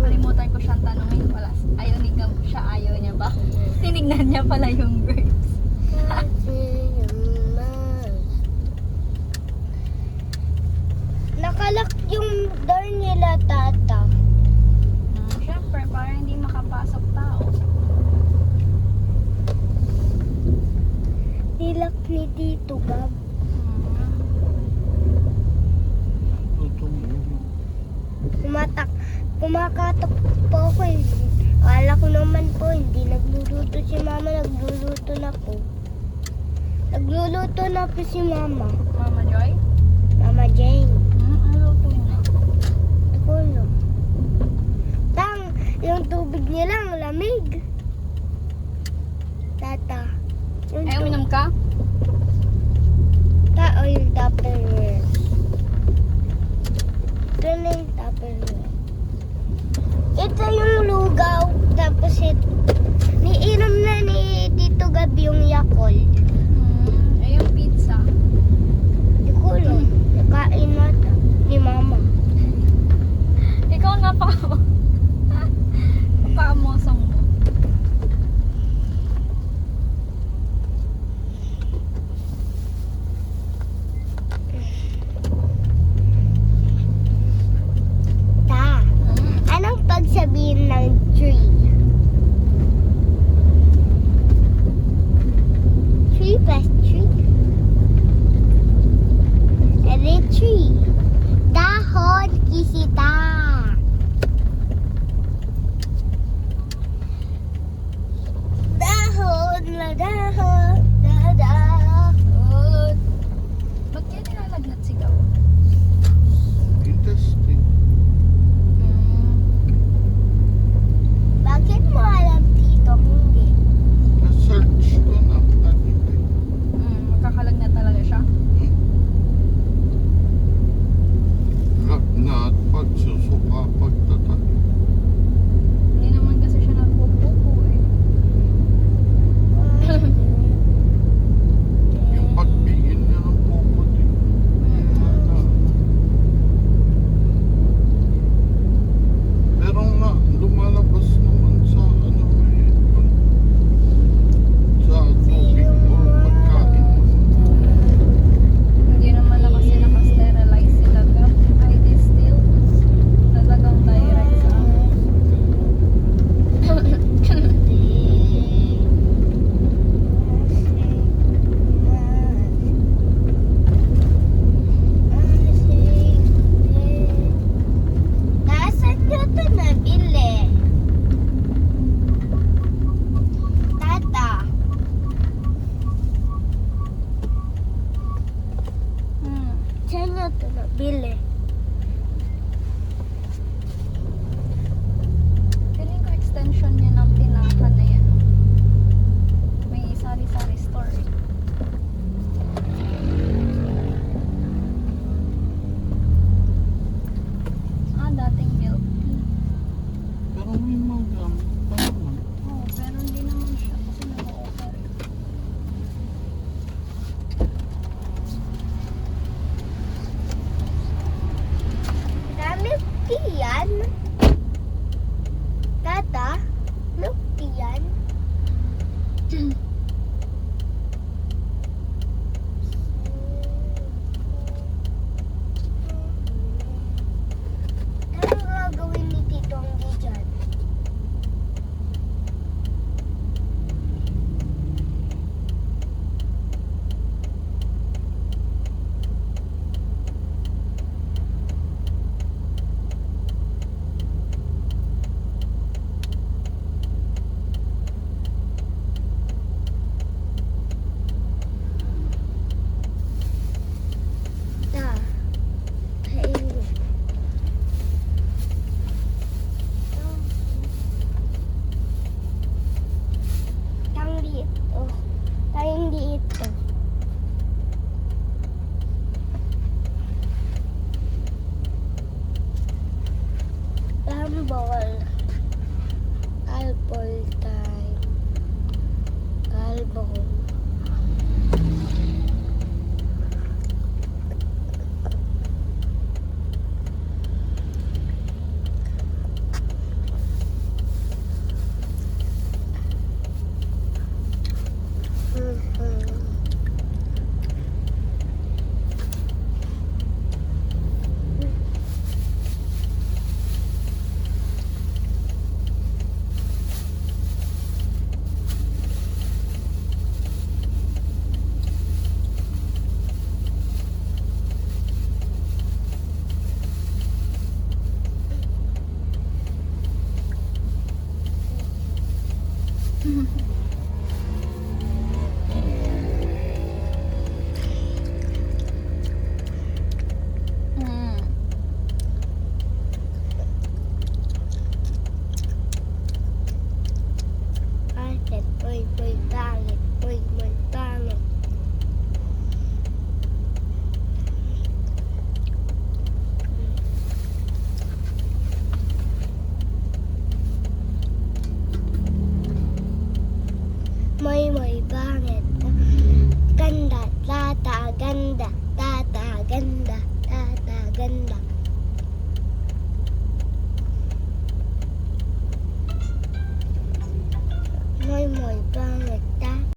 Kalimutan ko siyang tanungin. Wala. Ayaw ni Gab siya. Ayaw niya ba? Tinignan niya pala yung birds. Nakalak yung door nila, tata. Siyempre, para hindi makapasok tao. Nilak ni Tito Gab. Kumakatok po ako eh. Akala ko naman po, hindi nagluluto si mama, nagluluto na po. Nagluluto na po si mama. Mama Joy? Mama Jane. Ano luto niya? Ako lang. Yung tubig niya lang, lamig. Tata. Yung Ay, uminom ka? Tao yung Tupperware. Ito na yung Tupperware. Ito yung lugaw. Tapos niinom na ni Tito Gab yung Yakult. Ay, yung pizza. Hindi ko alam. Nakain na ito ni mama. Ikaw napaka-amosong mo. Anong pagsabihin ng tree? Tree plus tree. Edi tree. Dahon kisita. Dahon la dahon. Dahon. Ba't kaya nilalagnat si Gab? Interesting. Bakit mo alam dito? Hindi. Na-search ko na. Magkakalagnat talaga siya. Lagnat, pagsusuka, pagtatahi. Hindi naman kasi siya nagpupupo eh. Yung pagpingin niya ng pupo din. Pero nga, lumalabas naman sa ano may sa tubig or pagkain. Hindi naman na kasi nakasterilize sila Gab. Ay, di still. Talagang direct sa amin. Nasaan nyo ito nabili? Tata. Saan nyo ito nabili? Feeling ko extension niya ng tinahan na yan. May sari-sari store eh. Dating milk tea. Pero may magamit pa naman. Oo, pero hindi naman siya kasi naka-offer eh. Milk tea yan? Tata? Milk tea yan? Ano gagawin ni Tito Anggi dyan? ball.